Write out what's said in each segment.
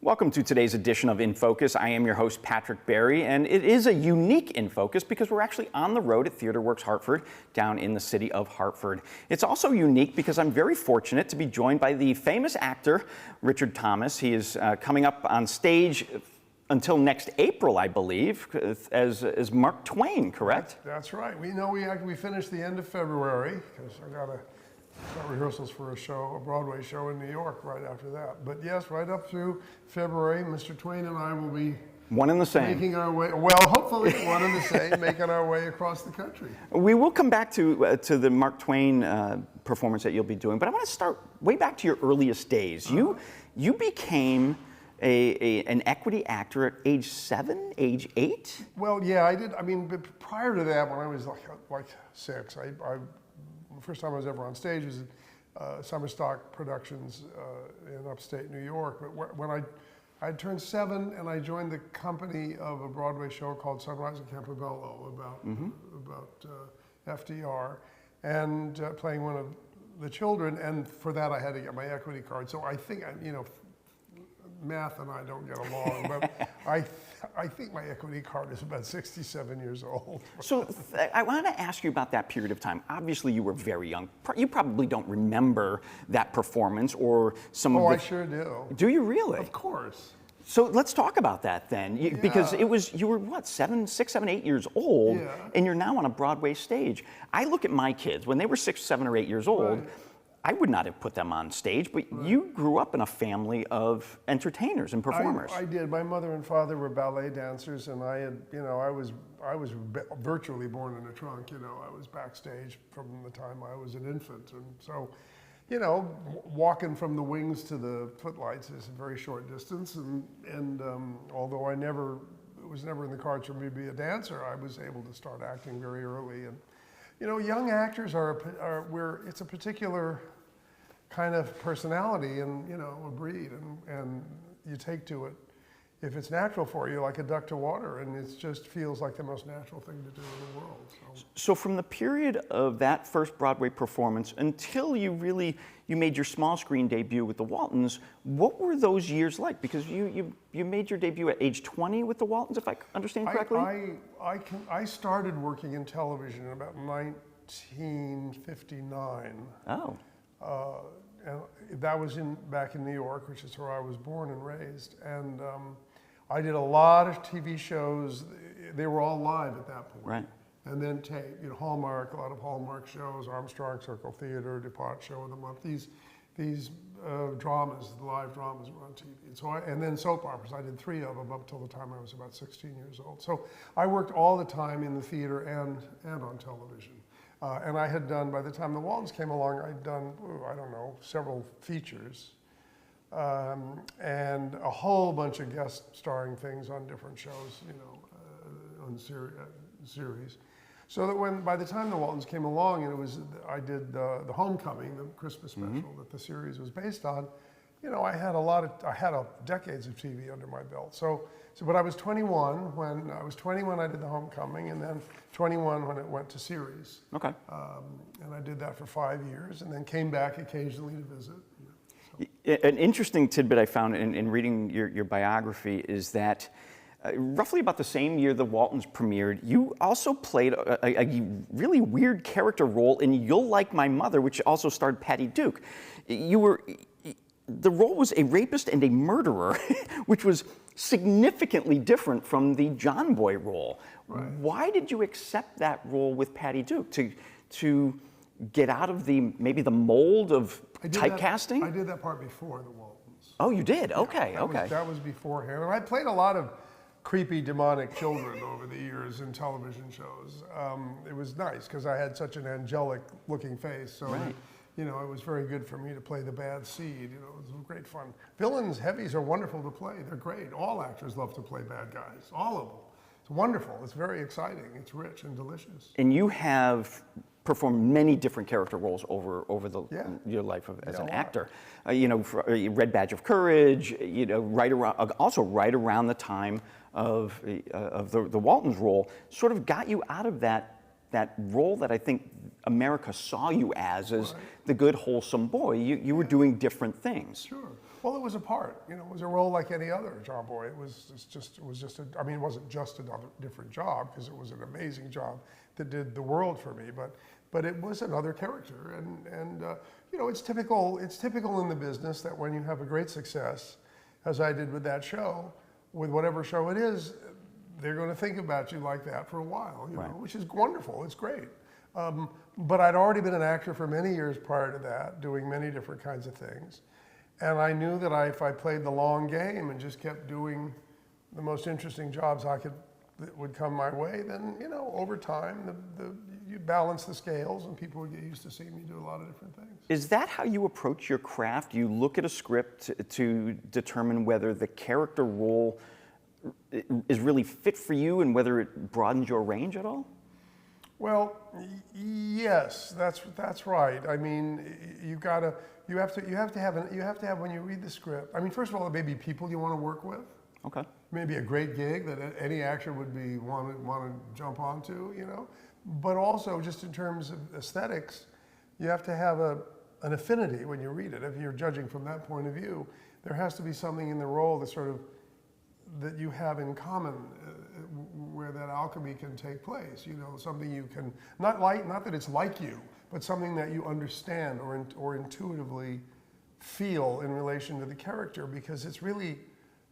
Welcome to today's edition of InFocus. I am your host, Patrick Barry, and it is a unique InFocus because we're actually on the road at TheatreWorks Hartford, down in the city of Hartford. It's also unique because I'm very fortunate to be joined by the famous actor, Richard Thomas. He is coming up on stage until next April, I believe, as Mark Twain, correct? That's right. We finished the end of February because I got rehearsals for a Broadway show in New York right after that. But yes, right up through February, Mr. Twain and I will be one and the same. Making our way, well, hopefully one and the same, making our way across the country. We will come back to the Mark Twain performance that you'll be doing, but I want to start way back to your earliest days. You became an equity actor at age 7, age 8? Well, yeah, I did. I mean, but prior to that, when I was like 6, the first time I was ever on stage was at Summer Stock Productions in upstate New York. But when I turned 7 and I joined the company of a Broadway show called Sunrise in Campobello about FDR, and playing one of the children. And for that, I had to get my equity card. So I think, math and I don't get along, but I think my equity card is about 67 years old. So I want to ask you about that period of time. Obviously, you were very young. You probably don't remember that performance or some of the... Oh, I sure do. Do you really? Of course. So let's talk about that then, because you were what, 6, 7, 8 years old, and you're now on a Broadway stage. I look at my kids, when they were 6, 7, or 8 years old, Right. I would not have put them on stage, but you grew up in a family of entertainers and performers. I did. My mother and father were ballet dancers, and I had, I was virtually born in a trunk. I was backstage from the time I was an infant, and so, walking from the wings to the footlights is a very short distance. And although it was never in the cards for me to be a dancer, I was able to start acting very early. And young actors it's a particular kind of personality and a breed, and you take to it if it's natural for you, like a duck to water, and it just feels like the most natural thing to do in the world. So from the period of that first Broadway performance until you made your small screen debut with the Waltons, what were those years like? Because you made your debut at age 20 with the Waltons, if I understand correctly? I started working in television in about 1959. Oh. And that was back in New York, which is where I was born and raised. And I did a lot of TV shows. They were all live at that point. Right. And then tape, Hallmark, a lot of Hallmark shows, Armstrong Circle Theater, DuPont Show of the Month. These dramas, the live dramas were on TV. And then soap operas. I did 3 of them up till the time I was about 16 years old. So I worked all the time in the theater and on television. And I had done, by the time the Waltons came along, I'd done, several features and a whole bunch of guest starring things on different shows, on series. So that by the time the Waltons came along, and I did the Homecoming, the Christmas special that the series was based on, I had decades of TV under my belt. But I was 21 when I did the Homecoming, and then 21 when it went to series. Okay. And I did that for 5 years, and then came back occasionally to visit. An interesting tidbit I found in reading your biography is that roughly about the same year the Waltons premiered, you also played a really weird character role in You'll Like My Mother, which also starred Patty Duke. The role was a rapist and a murderer, which was significantly different from the John Boy role. Right. Why did you accept that role with Patty Duke? To get out of maybe the mold of typecasting? I did that part before the Waltons. Oh, you did? Okay, that was beforehand. And I played a lot of creepy, demonic children over the years in television shows. It was nice because I had such an angelic-looking face. So. Right. It was very good for me to play the bad seed. It was great fun. Villains, heavies are wonderful to play. They're great. All actors love to play bad guys. All of them. It's wonderful. It's very exciting. It's rich and delicious. And you have performed many different character roles over your life as an actor. Red Badge of Courage. Right around the time of the Waltons role, sort of got you out of that role that I think America saw you as the good, wholesome boy. You were doing different things. Sure. Well, it was a part. You know, it was a role like any other job boy. It was just a. I mean, it wasn't just another different job because it was an amazing job that did the world for me. But it was another character, and you know, it's typical. It's typical in the business that when you have a great success, as I did with that show, with whatever show it is, they're going to think about you like that for a while. You know, which is wonderful. It's great. But I'd already been an actor for many years prior to that, doing many different kinds of things. And I knew that if I played the long game and just kept doing the most interesting jobs that would come my way, then, you know, over time, you balance the scales and people would get used to seeing me do a lot of different things. Is that how you approach your craft? You look at a script to determine whether the character role is really fit for you and whether it broadens your range at all? Well, yes, that's right. I mean, you have to have when you read the script. I mean, first of all, it may be people you want to work with. Okay. Maybe a great gig that any actor would want to jump onto, you know. But also, just in terms of aesthetics, you have to have an affinity when you read it. If you're judging from that point of view, there has to be something in the role that you have in common, where that alchemy can take place. You know, something you can not that it's like you, but something that you understand or intuitively feel in relation to the character, because it's really,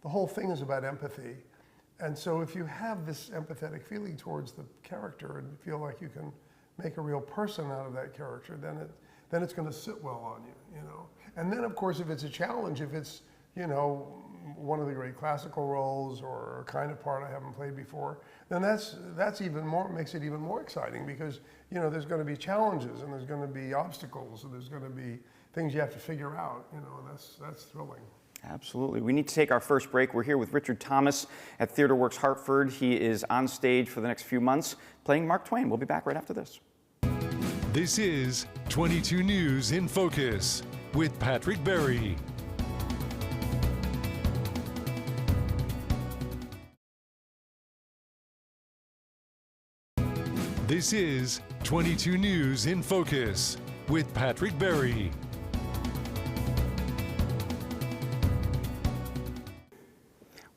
the whole thing is about empathy. And so if you have this empathetic feeling towards the character and feel like you can make a real person out of that character, then it's going to sit well on you, you know. And then, of course, if it's a challenge, if it's, you know, one of the great classical roles or a kind of part I haven't played before, then that's even more, makes it even more exciting, because, you know, there's going to be challenges and there's going to be obstacles and there's going to be things you have to figure out, you know, and that's thrilling. Absolutely. We need to take our first break. We're here with Richard Thomas at TheatreWorks Hartford. He is on stage for the next few months playing Mark Twain. We'll be back right after this. This is 22 News in Focus with Patrick Berry. This is 22 News in Focus with Patrick Berry.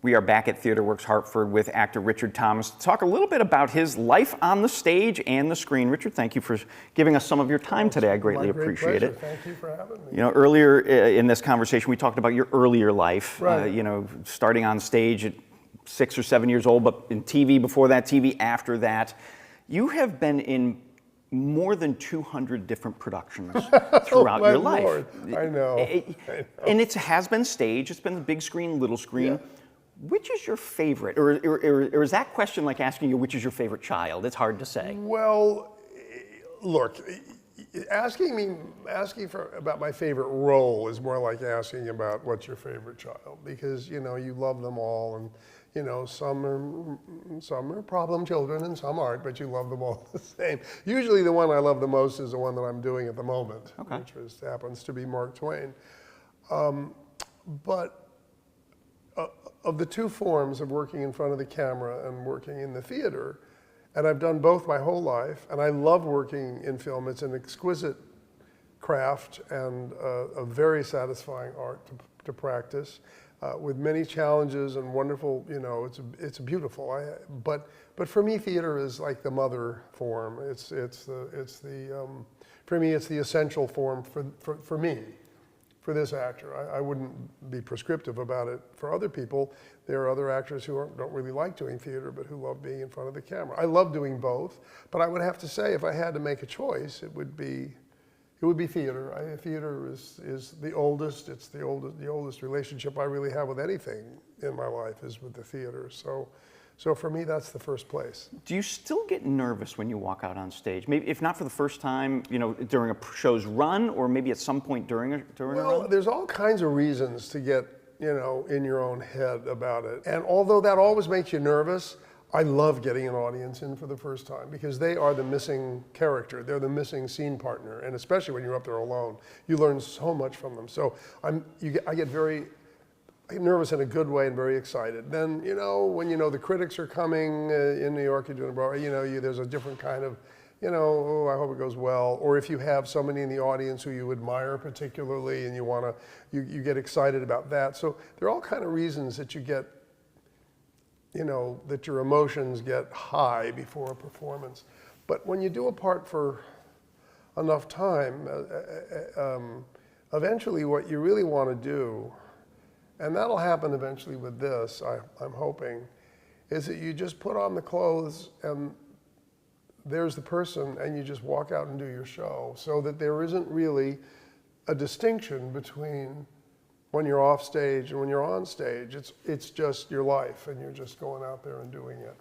We are back at TheatreWorks Hartford with actor Richard Thomas to talk a little bit about his life on the stage and the screen. Richard, thank you for giving us some of your time today. I greatly appreciate it. Thank you for having me. You know, earlier in this conversation, we talked about your earlier life. Right. You know, starting on stage at 6 or 7 years old, but in TV before that, TV after that. You have been in more than 200 different productions throughout your life. Lord. I know. And it has been stage. It's been the big screen, little screen. Yeah. Which is your favorite? Or is that question like asking you which is your favorite child? It's hard to say. Well, look, asking about my favorite role is more like asking about what's your favorite child, because, you know, you love them all, and, you know, some are problem children and some aren't, but you love them all the same. Usually the one I love the most is the one that I'm doing at the moment, which happens to be Mark Twain. But of the two forms of working in front of the camera and working in the theater, and I've done both my whole life, and I love working in film. It's an exquisite craft and a very satisfying art to practice, with many challenges and wonderful, you know, it's beautiful. But for me, theater is like the mother form. For me, it's the essential form for me. For this actor, I wouldn't be prescriptive about it for other people. There are other actors who don't really like doing theater, but who love being in front of the camera. I love doing both, but I would have to say, if I had to make a choice, it would be theater. Theater is the oldest. It's the oldest relationship I really have with anything in my life is with the theater. So for me, that's the first place. Do you still get nervous when you walk out on stage? Maybe if not for the first time, you know, during a show's run, or maybe at some point during a run? Well, there's all kinds of reasons to get, you know, in your own head about it. And although that always makes you nervous, I love getting an audience in for the first time, because they are the missing character. They're the missing scene partner. And especially when you're up there alone, you learn so much from them. So I get very nervous in a good way and very excited. Then, you know, when you know the critics are coming in New York, you're doing Broadway, you know, there's a different kind of you know, oh, I hope it goes well. Or if you have somebody in the audience who you admire particularly and you want to, you get excited about that. So there are all kind of reasons that you get, you know, that your emotions get high before a performance. But when you do a part for enough time, eventually what you really want to do, and that'll happen eventually with this, I'm hoping, is that you just put on the clothes and there's the person and you just walk out and do your show, so that there isn't really a distinction between when you're off stage and when you're on stage. It's just your life and you're just going out there and doing it.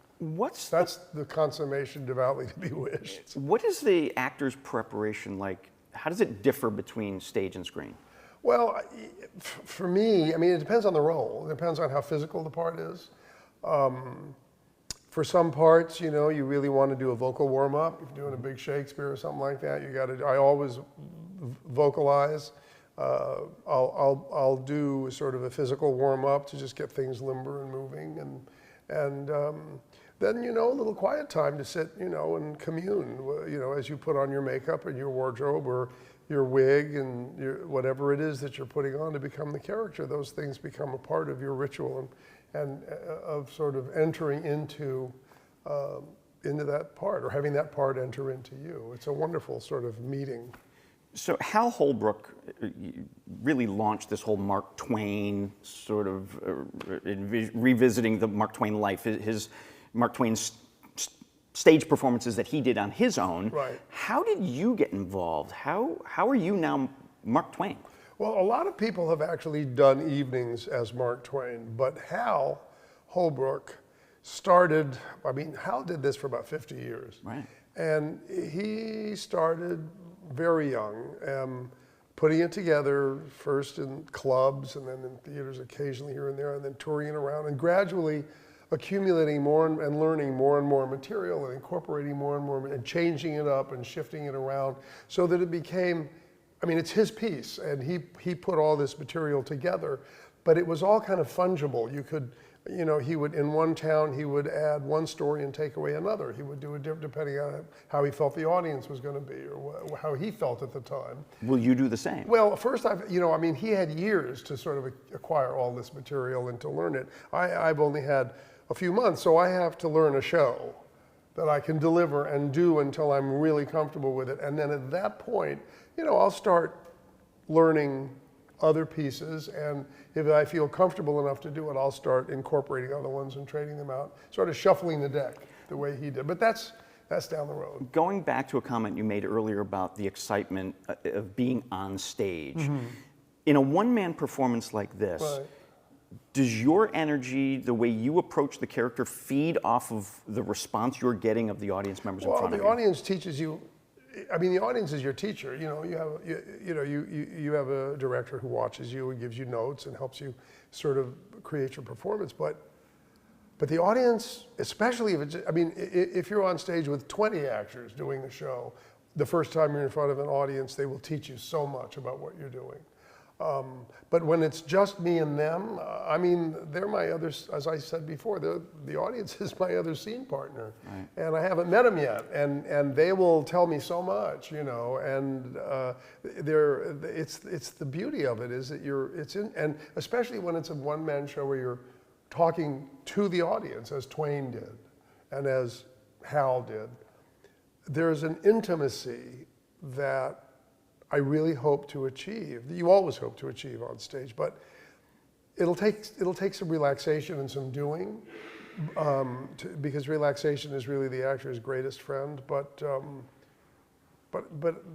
That's the consummation devoutly to be wished. What is the actor's preparation like? How does it differ between stage and screen? Well, for me, I mean, it depends on the role. It depends on how physical the part is. For some parts, you know, you really want to do a vocal warm-up. If you're doing a big Shakespeare or something like that, you got to. I always vocalize. I'll do sort of a physical warm-up to just get things limber and moving, and then, you know, a little quiet time to sit, you know, and commune. You know, as you put on your makeup and your wardrobe or your wig and whatever it is that you're putting on to become the character, those things become a part of your ritual and of sort of entering into that part, or having that part enter into you. It's a wonderful sort of meeting. So Hal Holbrook really launched this whole Mark Twain sort of revisiting the Mark Twain life, his Mark Twain's stage performances that he did on his own. Right. How did you get involved? How are you now Mark Twain? Well, a lot of people have actually done evenings as Mark Twain, but Hal Holbrook started, I mean, Hal did this for about 50 years. Right. And he started very young, putting it together first in clubs and then in theaters occasionally here and there, and then touring it around and gradually accumulating more and learning more and more material and incorporating more and more and changing it up and shifting it around so that it became, I mean, it's his piece and he put all this material together, but it was all kind of fungible. You could, you know, he would, in one town, he would add one story and take away another. He would do it depending on how he felt the audience was going to be or how he felt at the time. Will you do the same? Well, first, you know, I mean, he had years to sort of acquire all this material and to learn it. I've only had a few months, so I have to learn a show that I can deliver and do until I'm really comfortable with it. And then at that point, you know, I'll start learning other pieces, and if I feel comfortable enough to do it, I'll start incorporating other ones and trading them out, sort of shuffling the deck the way he did. But that's down the road. Going back to a comment you made earlier about the excitement of being on stage, in a one-man performance like this, Right. Does your energy, the way you approach the character, feed off of the response you're getting of the audience members in front of you? Well, the audience teaches you. I mean, the audience is your teacher. You know, you have a director who watches you and gives you notes and helps you sort of create your performance. But the audience, especially if it's, I mean, if you're on stage with 20 actors doing the show, the first time you're in front of an audience, they will teach you so much about what you're doing. But when it's just me and them, I mean, they're my other, as I said before, the audience is my other scene partner. Right. And I haven't met them yet. And they will tell me so much, you know, and it's the beauty of it is that and especially when it's a one-man show where you're talking to the audience, as Twain did, and as Hal did, there's an intimacy that I really hope to achieve, that you always hope to achieve on stage, but it'll take some relaxation and some doing, because relaxation is really the actor's greatest friend, but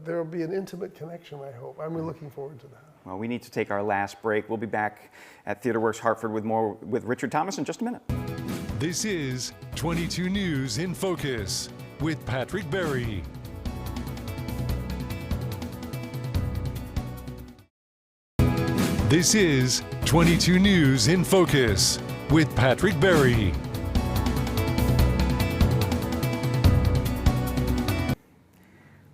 there'll be an intimate connection, I hope. I'm really looking forward to that. Well, we need to take our last break. We'll be back at TheatreWorks Hartford with more with Richard Thomas in just a minute. This is 22 News in Focus with Patrick Berry. This is 22 News in Focus with Patrick Berry.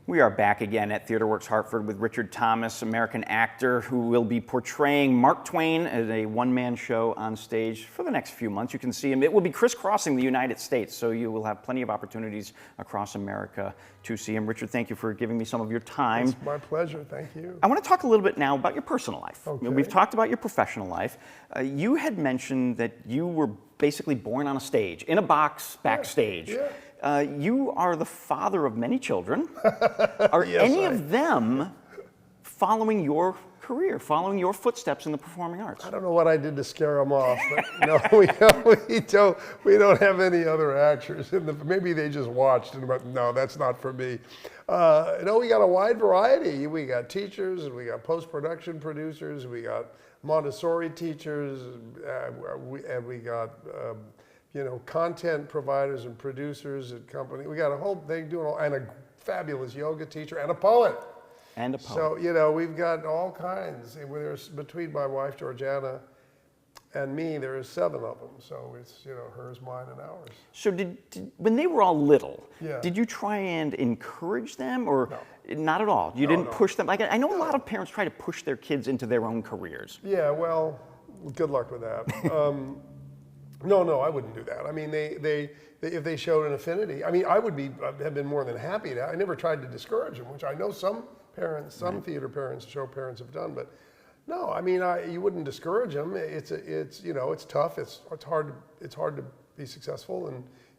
We We are back again at TheatreWorks Hartford with Richard Thomas, American actor who will be portraying Mark Twain as a one-man show on stage for the next few months. You can see him. It will be crisscrossing the United States, so you will have plenty of opportunities across America to see him. Richard, thank you for giving me some of your time. It's my pleasure. Thank you. I want to talk a little bit now about your personal life. Okay. We've talked about your professional life. You had mentioned that you were basically born on a stage, in a box, backstage. Yeah. You are the father of many children. Are Yes, any of them following your career, following your footsteps in the performing arts? I don't know what I did to scare them off, but no, we don't have any other actors. Maybe they just watched and went, no, that's not for me. No, we got a wide variety. We got teachers, and we got post-production producers, we got Montessori teachers, and we got content providers and producers at company. We got a whole thing doing, and a fabulous yoga teacher and a poet. And a poet. So, we've got all kinds. And there's, between my wife, Georgiana, and me, there are 7 of them. So it's, hers, mine, and ours. So when they were all little, Yeah. did you try and encourage them, or No. not at all? You didn't no. push them? Like, I know a lot of parents try to push their kids into their own careers. Yeah, well, good luck with that. No, I wouldn't do that. I mean, they if they showed an affinity, I mean, I would have been more than happy to. I never tried to discourage them, which I know some parents, some theater parents, show parents have done, but no, I mean, you wouldn't discourage them. It's tough. It's hard to be successful,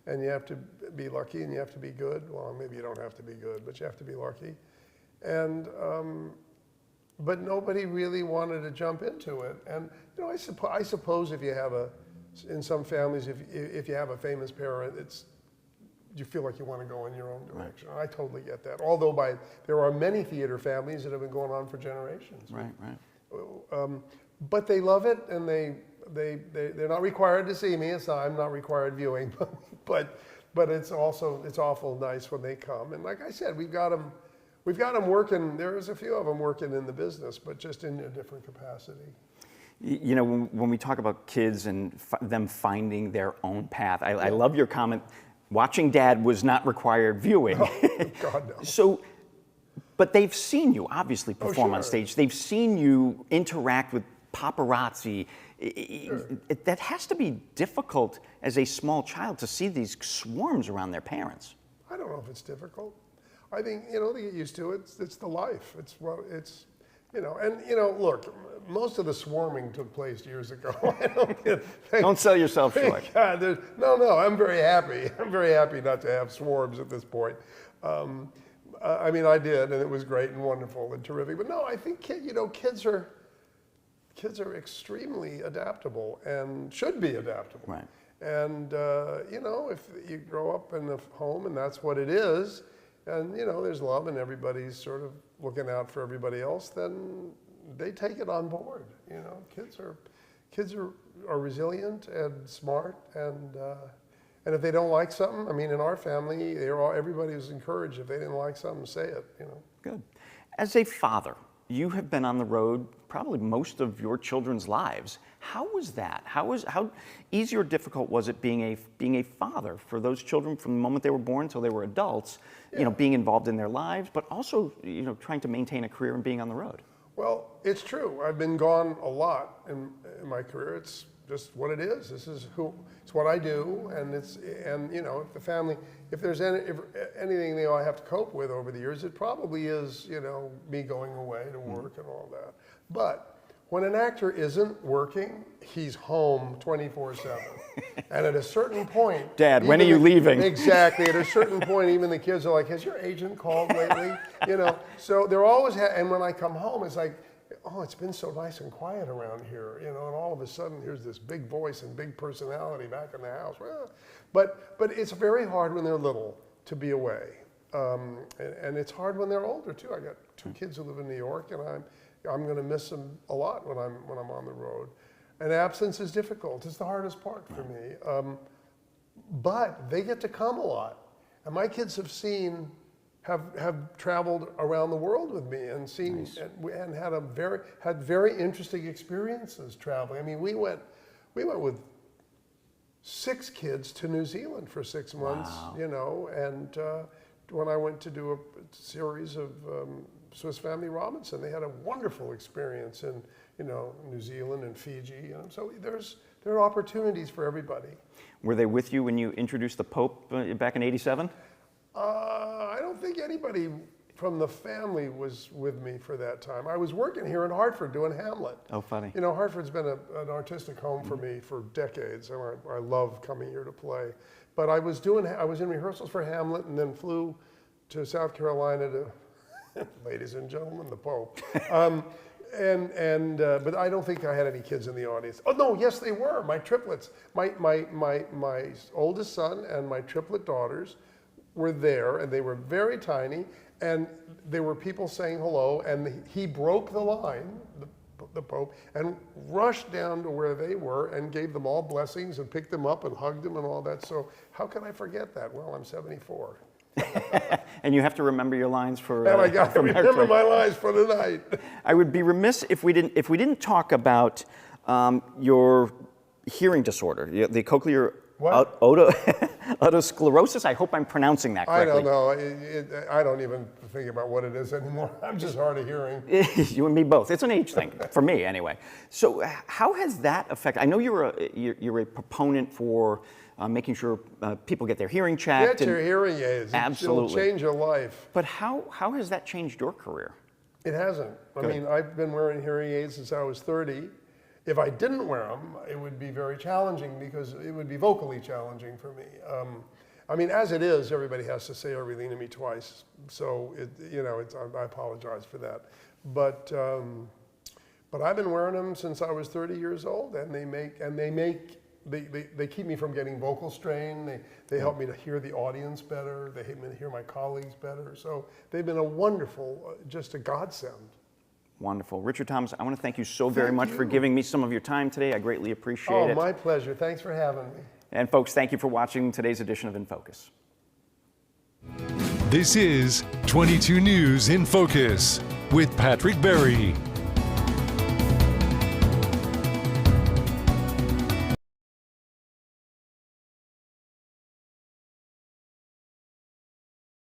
and you have to be lucky, and you have to be good. Well, maybe you don't have to be good, but you have to be lucky, and. But nobody really wanted to jump into it, and I suppose if you have in some families, if you have a famous parent, you feel like you want to go in your own direction. Right. I totally get that. Although there are many theater families that have been going on for generations. Right. But they love it, and they're not required to see me, so I'm not required viewing. But it's awful nice when they come. And like I said, we've got them working. There's a few of them working in the business, but just in a different capacity. When we talk about kids and them finding their own path, I love your comment. Watching Dad was not required viewing. No, God, no. So, but they've seen you obviously perform on sure. stage. They've seen you interact with paparazzi. Sure. That has to be difficult as a small child to see these swarms around their parents. I don't know if it's difficult. I think, they get used to it. It's the life. Look, most of the swarming took place years ago. Don't sell yourself short. God, no, I'm very happy. I'm very happy not to have swarms at this point. I mean, I did, and it was great and wonderful and terrific. But no, I think kids are extremely adaptable and should be adaptable. Right. And if you grow up in a home and that's what it is, and there's love and everybody's sort of looking out for everybody else, then they take it on board. Kids are resilient and smart, and if they don't like something, I mean, in our family, everybody was encouraged. If they didn't like something, say it. Good. As a father, you have been on the road probably most of your children's lives. How was that? How easy or difficult was it being a father for those children from the moment they were born until they were adults? Yeah. Being involved in their lives, but also trying to maintain a career and being on the road. Well, it's true. I've been gone a lot in my career. It's just what it is. It's what I do, and if the family, if there's anything I have to cope with over the years, it probably is me going away to work and all that. But when an actor isn't working, he's home 24/7. And at a certain point, Dad, when are you leaving? Exactly. At a certain point, even the kids are like, "Has your agent called lately?" So they're always. And when I come home, it's like, "Oh, it's been so nice and quiet around here," and all of a sudden, here's this big voice and big personality back in the house. Well, but it's very hard when they're little to be away, and it's hard when they're older too. I got 2 kids who live in New York, and I'm going to miss them a lot when I'm on the road. And absence is difficult. It's the hardest part for me. But they get to come a lot. And my kids have traveled around the world with me and seen nice. and had very interesting experiences traveling. I mean, we went with 6 kids to New Zealand for 6 months, wow. And when I went to do a series of Swiss Family Robinson. They had a wonderful experience in, New Zealand and Fiji. So there are opportunities for everybody. Were they with you when you introduced the Pope back in '87? I don't think anybody from the family was with me for that time. I was working here in Hartford doing Hamlet. Oh, funny. Hartford's been an artistic home for me for decades, and I love coming here to play. But I was in rehearsals for Hamlet, and then flew to South Carolina to, ladies and gentlemen, the Pope. But I don't think I had any kids in the audience. Oh no, yes they were, my triplets. My oldest son and my triplet daughters were there, and they were very tiny, and there were people saying hello, and he broke the line, the Pope, and rushed down to where they were and gave them all blessings and picked them up and hugged them and all that. So how can I forget that? Well, I'm 74. And you have to remember your lines for. And I got to remember my lines for the night. I would be remiss if we didn't talk about your hearing disorder, the cochlear otosclerosis. I hope I'm pronouncing that correctly. I don't know. I don't even think about what it is anymore. I'm just hard of hearing. You and me both. It's an age thing, for me anyway. So how has that affected? I know you're a proponent for making sure people get their hearing checked. Get your hearing aids. Absolutely. It'll change your life. But how has that changed your career? It hasn't. I mean, I've been wearing hearing aids since I was 30. If I didn't wear them, it would be very challenging because it would be vocally challenging for me. I mean, as it is, everybody has to say everything to me twice. So, I apologize for that. But I've been wearing them since I was 30 years old, and they keep me from getting vocal strain. They help me to hear the audience better. They help me to hear my colleagues better. So they've been a wonderful, just a godsend. Wonderful. Richard Thomas, I want to thank you so very much for giving me some of your time today. I greatly appreciate it. Oh, my pleasure. Thanks for having me. And folks, thank you for watching today's edition of InFocus. This is 22 News in Focus with Patrick Berry.